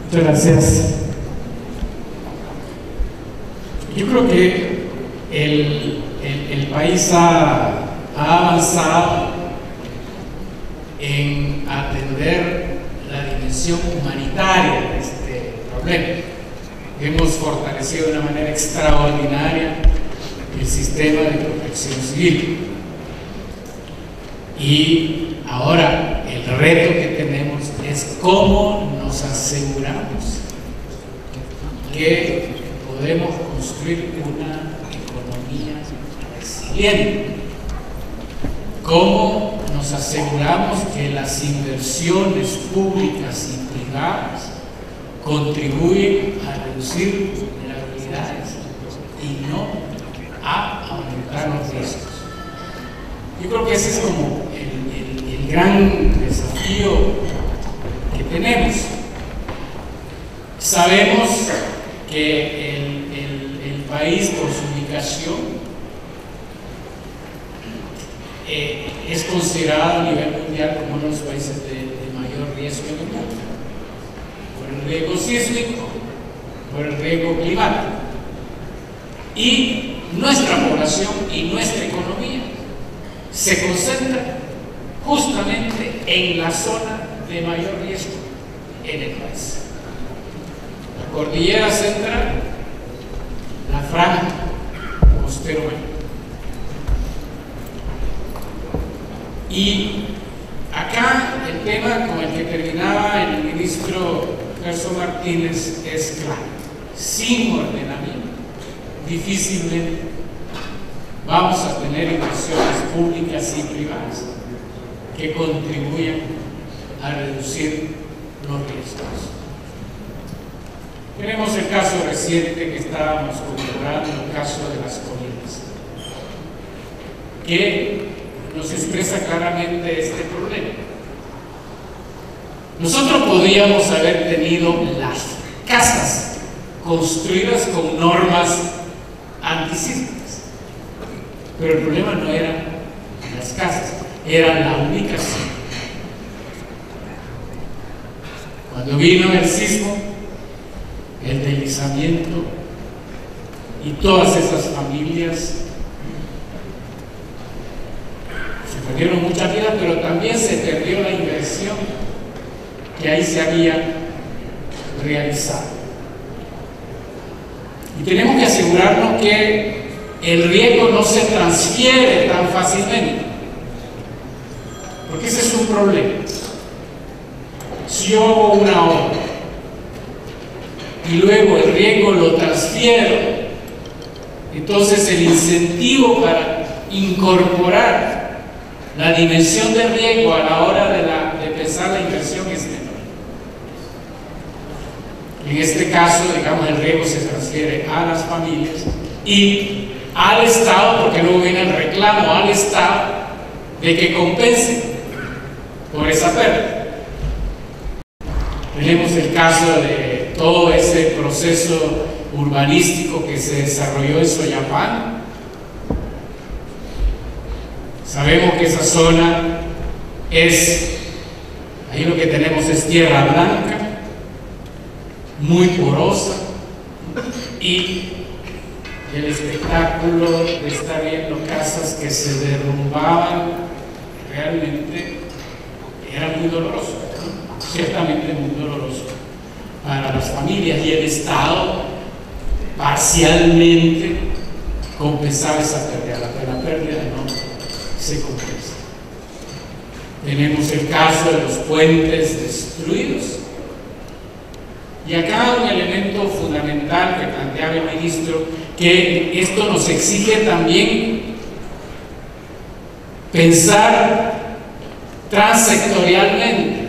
Muchas gracias. Yo creo que el país ha avanzado en atender la dimensión humanitaria de este problema. Hemos fortalecido de una manera extraordinaria el sistema de protección civil. Y ahora el reto que tenemos es cómo nos aseguramos que podemos construir una economía resiliente. ¿Cómo nos aseguramos que las inversiones públicas y privadas contribuyen a reducir vulnerabilidades y no a aumentar los riesgos? Yo creo que ese es como el gran desafío que tenemos. Sabemos que el país, por su ubicación, es considerado a nivel mundial como uno de los países de mayor riesgo en el mundo, por el riesgo sísmico, por el riesgo climático. Y nuestra población y nuestra economía se concentra justamente en la zona de mayor riesgo en el país. La cordillera central, la franja costero oeste. Y acá el tema con el que terminaba el ministro Gerson Martínez es claro: sin ordenamiento difícilmente vamos a tener inversiones públicas y privadas que contribuyan a reducir los riesgos. Tenemos el caso reciente que estábamos conmemorando, el caso de las colinas, que nos expresa claramente este problema. Nosotros podríamos haber tenido las casas construidas con normas antisísmicas, pero el problema no eran las casas, era la ubicación. Cuando vino el sismo, el deslizamiento y todas esas familias, se perdieron muchas vidas, pero también se perdió la inversión que ahí se había realizado. Y tenemos que asegurarnos que el riesgo no se transfiere tan fácilmente, porque ese es un problema. Si yo hago una obra y luego el riesgo lo transfiero, entonces el incentivo para incorporar la dimensión de riesgo a la hora de pensar la inversión es menor. En este caso, digamos, el riesgo se transfiere a las familias y al Estado, porque luego viene el reclamo al Estado de que compense por esa pérdida. Tenemos el caso de todo ese proceso urbanístico que se desarrolló en Soyapango. Sabemos que esa zona ahí lo que tenemos es tierra blanca, muy porosa, y el espectáculo de estar viendo casas que se derrumbaban realmente era muy doloroso, ¿no? Ciertamente muy doloroso para las familias, y el Estado parcialmente compensaba esa pérdida, la pérdida no se compensa. Tenemos el caso de los puentes destruidos, y acá un elemento fundamental que planteaba el ministro, que esto nos exige también pensar transsectorialmente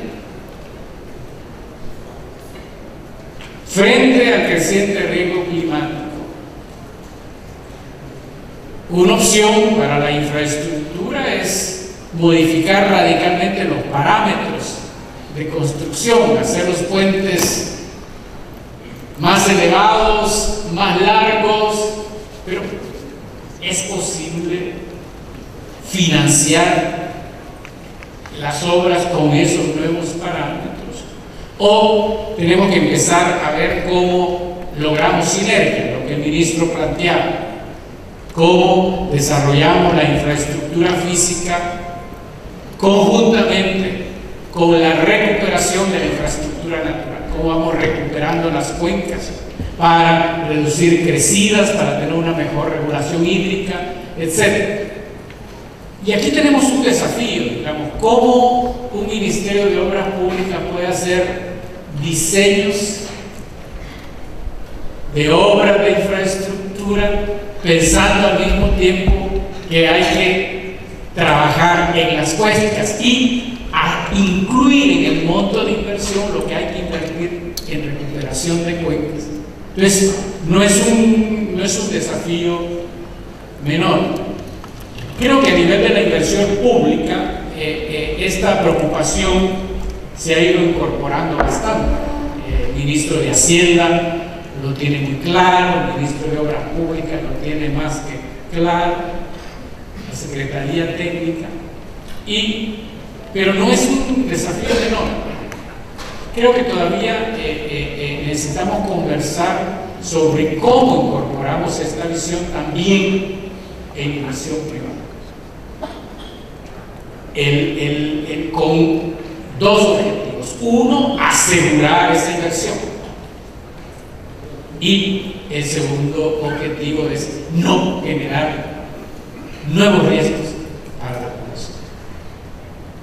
frente al creciente riesgo climático. Una opción para la infraestructura es modificar radicalmente los parámetros de construcción, hacer los puentes más elevados, más largos, pero es posible financiar las obras con esos nuevos parámetros. o tenemos que empezar a ver cómo logramos sinergia, lo que el ministro planteaba, cómo desarrollamos la infraestructura física conjuntamente con la recuperación de la infraestructura natural, cómo vamos recuperando las cuencas para reducir crecidas, para tener una mejor regulación hídrica, etc. Y aquí tenemos un desafío, digamos, cómo un Ministerio de Obras Públicas puede hacer diseños de obras de infraestructura pensando al mismo tiempo que hay que trabajar en las cuencas y incluir en el monto de inversión lo que hay que invertir en recuperación de cuencas. Entonces, no es un desafío menor. Creo que a nivel de la inversión pública, esta preocupación se ha ido incorporando bastante. El ministro de Hacienda lo tiene muy claro, el ministro de Obras Públicas lo tiene más que claro, la Secretaría Técnica, pero no es un desafío menor. Creo que todavía necesitamos conversar sobre cómo incorporamos esta visión también en inversión privada. Con dos objetivos. Uno, asegurar esa inversión. Y el segundo objetivo es no generar nuevos riesgos para la población.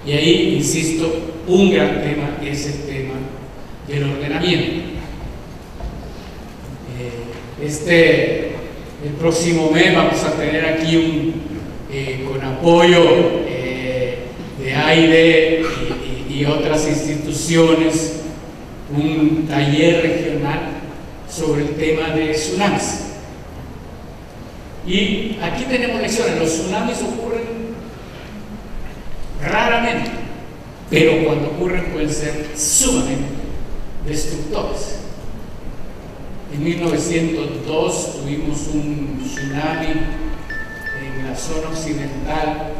Y ahí, insisto, un gran tema es el tema del ordenamiento. El próximo mes vamos a tener aquí con apoyo de AIDE y otras instituciones un taller regional sobre el tema de tsunamis. Y aquí tenemos lecciones. Los tsunamis ocurren raramente, pero cuando ocurren pueden ser sumamente destructores. En 1902 tuvimos un tsunami en la zona occidental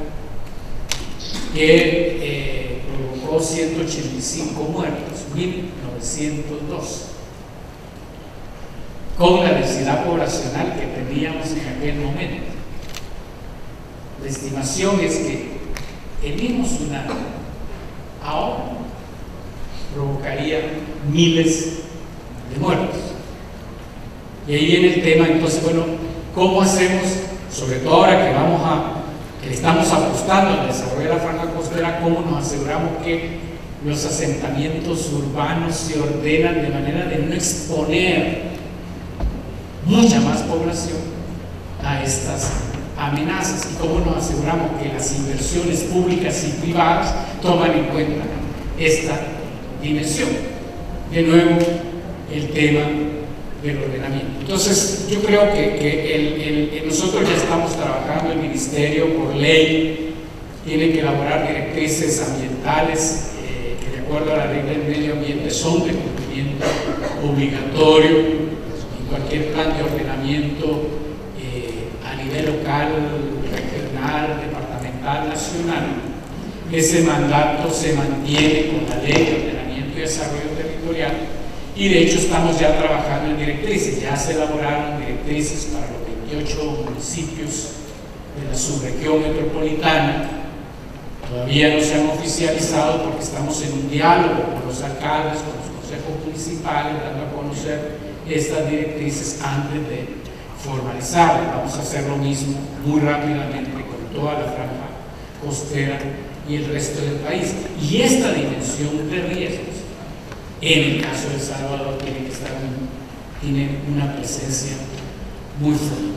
que provocó 185 muertos, 1902, con la densidad poblacional que teníamos en aquel momento. La estimación es que el mismo tsunami ahora provocaría miles de muertos. Y ahí viene el tema, entonces, bueno, ¿cómo hacemos, sobre todo ahora que estamos apostando al desarrollo de la franja costera, cómo nos aseguramos que los asentamientos urbanos se ordenan de manera de no exponer mucha más población a estas amenazas? ¿Y cómo nos aseguramos que las inversiones públicas y privadas toman en cuenta esta dimensión? De nuevo, el tema del ordenamiento. Entonces, yo creo que nosotros ya estamos trabajando, el Ministerio por ley tiene que elaborar directrices ambientales que, de acuerdo a la ley del medio ambiente, son de cumplimiento obligatorio en cualquier plan de ordenamiento a nivel local, regional, departamental, nacional. Ese mandato se mantiene con la ley de ordenamiento y desarrollo territorial. Y de hecho estamos ya trabajando en directrices, ya se elaboraron directrices para los 28 municipios de la subregión metropolitana. Todavía no se han oficializado porque estamos en un diálogo con los alcaldes, con los consejos municipales, dando a conocer estas directrices antes de formalizarlas. Vamos a hacer lo mismo muy rápidamente con toda la franja costera y el resto del país. Y esta dimensión de riesgos, en el caso de El Salvador, tiene una presencia muy fuerte.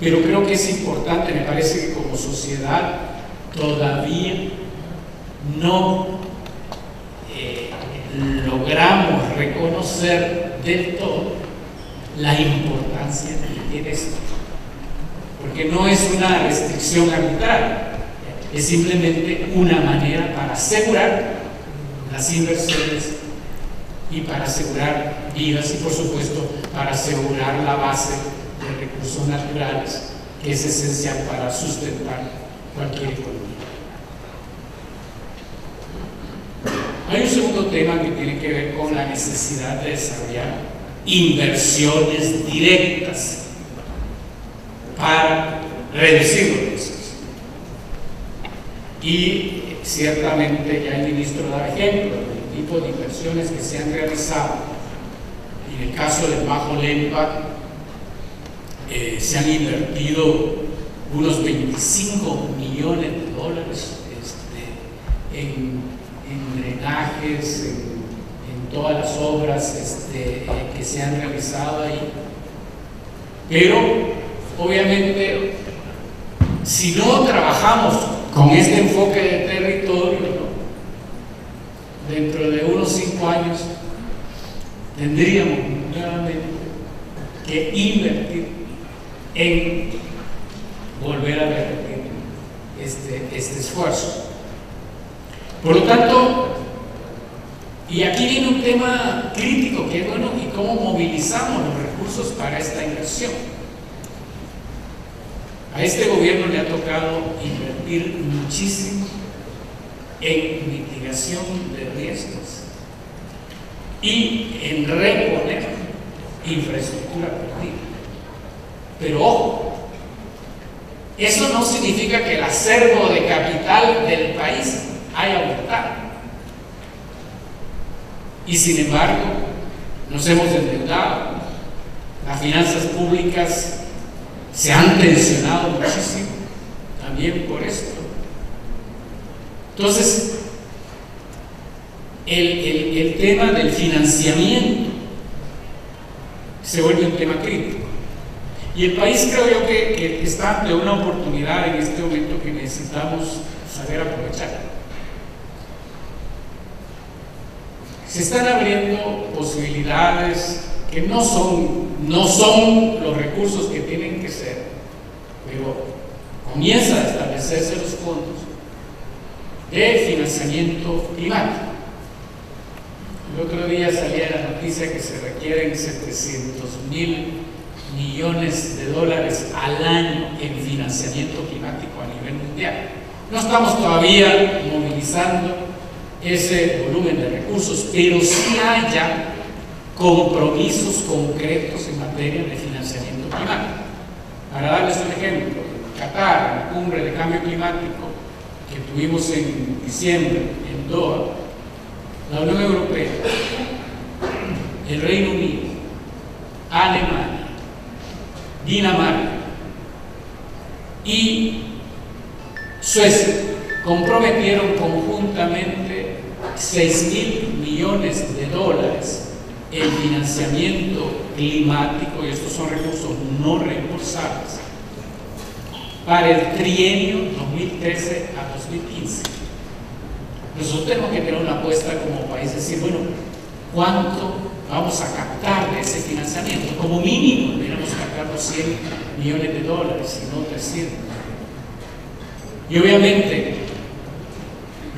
Pero creo que es importante, me parece que como sociedad todavía no logramos reconocer del todo la importancia que tiene esto. Porque no es una restricción arbitraria, es simplemente una manera para asegurar las inversiones y para asegurar vidas y, por supuesto, para asegurar la base de recursos naturales, que es esencial para sustentar cualquier economía. Hay un segundo tema que tiene que ver con la necesidad de desarrollar inversiones directas para reducir los riesgos. Y ciertamente ya el ministro da ejemplo del tipo de inversiones que se han realizado. En el caso del Bajo Lempa, se han invertido unos 25 millones de dólares en drenajes, en todas las obras que se han realizado ahí. Pero obviamente, si no trabajamos con este enfoque de territorio, ¿no?, dentro de unos 5 años tendríamos nuevamente que invertir en volver a repetir este esfuerzo. Por lo tanto, y aquí viene un tema crítico que es, bueno, ¿y cómo movilizamos los recursos para esta inversión? A este gobierno le ha tocado invertir muchísimo en mitigación de riesgos y en reponer infraestructura perdida. Pero ojo, eso no significa que el acervo de capital del país haya aumentado. Y sin embargo, nos hemos endeudado, las finanzas públicas se han tensionado muchísimo también por esto. Entonces, el tema del financiamiento se vuelve un tema crítico. Y el país, creo yo, que está ante una oportunidad en este momento que necesitamos saber aprovechar. Se están abriendo posibilidades que no son los recursos que tienen que ser, pero comienzan a establecerse los fondos de financiamiento climático. El otro día salía la noticia que se requieren 700.000 millones de dólares al año en financiamiento climático a nivel mundial. No estamos todavía movilizando ese volumen de recursos, pero sí hay ya compromisos concretos en materia de financiamiento climático. Para darles un ejemplo, Qatar, la cumbre de cambio climático que tuvimos en diciembre en Doha, la Unión Europea, el Reino Unido, Alemania, Dinamarca y Suecia comprometieron conjuntamente 6.000 millones de dólares en financiamiento climático, y estos son recursos no reembolsables, para el trienio 2013 a 2015. Nosotros tenemos que tener una apuesta como país, decir, bueno, ¿cuánto vamos a captar de ese financiamiento? Como mínimo deberíamos captar los 100 millones de dólares, si no 300. Y obviamente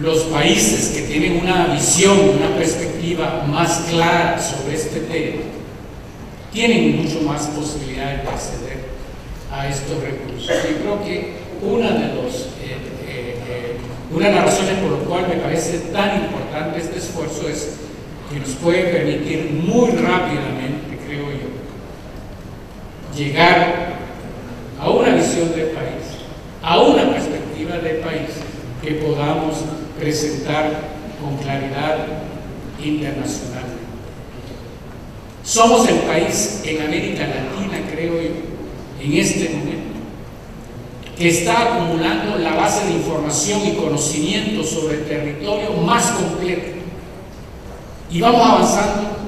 los países que tienen una visión, una perspectiva más clara sobre este tema, tienen mucho más posibilidades de acceder a estos recursos. Yo creo que una de las razones por las cuales me parece tan importante este esfuerzo es que nos puede permitir muy rápidamente, creo yo, llegar a una visión del país, a una perspectiva del país que podamos presentar con claridad internacional. Somos el país en América Latina, creo yo, en este momento, que está acumulando la base de información y conocimiento sobre el territorio más completa. Y vamos avanzando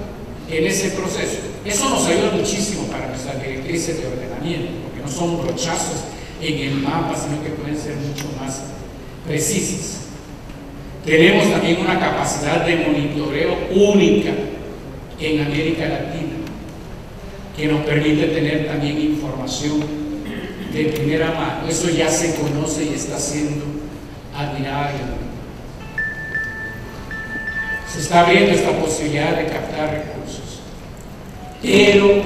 en ese proceso. Eso nos ayuda muchísimo para nuestras directrices de ordenamiento, porque no son brochazos en el mapa, sino que pueden ser mucho más precisas. Tenemos también una capacidad de monitoreo única en América Latina, que nos permite tener también información de primera mano. Eso ya se conoce y está siendo admirado. Se está abriendo esta posibilidad de captar recursos. Pero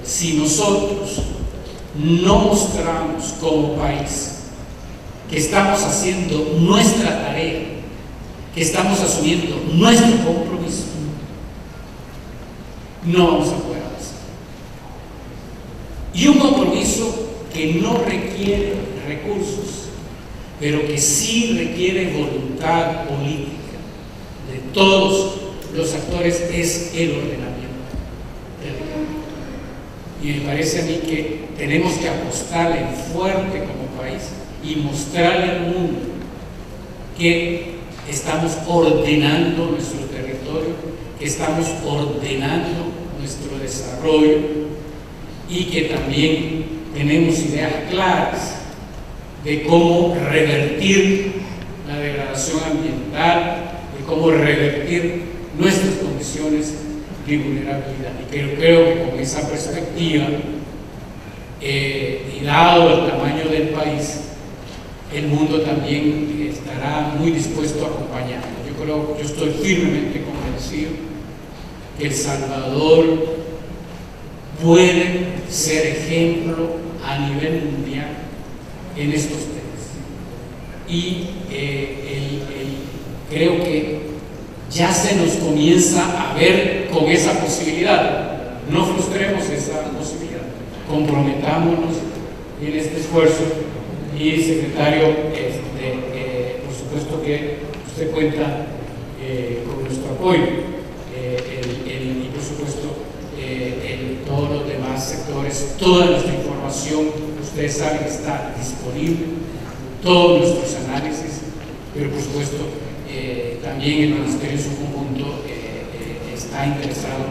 si nosotros no mostramos como país que estamos haciendo nuestra tarea que estamos asumiendo nuestro compromiso, no vamos a poder avanzar. Y un compromiso que no requiere recursos, pero que sí requiere voluntad política de todos los actores, es el ordenamiento territorial. Y me parece a mí que tenemos que apostarle fuerte como país y mostrarle al mundo que estamos ordenando nuestro territorio, que estamos ordenando nuestro desarrollo y que también tenemos ideas claras de cómo revertir la degradación ambiental, de cómo revertir nuestras condiciones de vulnerabilidad. Y creo que con esa perspectiva, y dado el tamaño del país, el mundo también estará muy dispuesto a acompañarnos. Yo estoy firmemente convencido que El Salvador puede ser ejemplo a nivel mundial en estos temas. Y creo que ya se nos comienza a ver con esa posibilidad. No frustremos esa posibilidad. Comprometámonos en este esfuerzo. Y secretario, por supuesto que usted cuenta con nuestro apoyo, y por supuesto todos los demás sectores, toda nuestra información, ustedes saben que está disponible, todos nuestros análisis, pero por supuesto también el Ministerio en su conjunto está interesado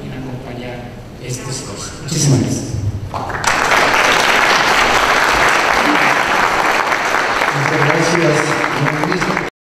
en acompañar este esfuerzo. Muchísimas gracias. Muchas gracias, señor ministro.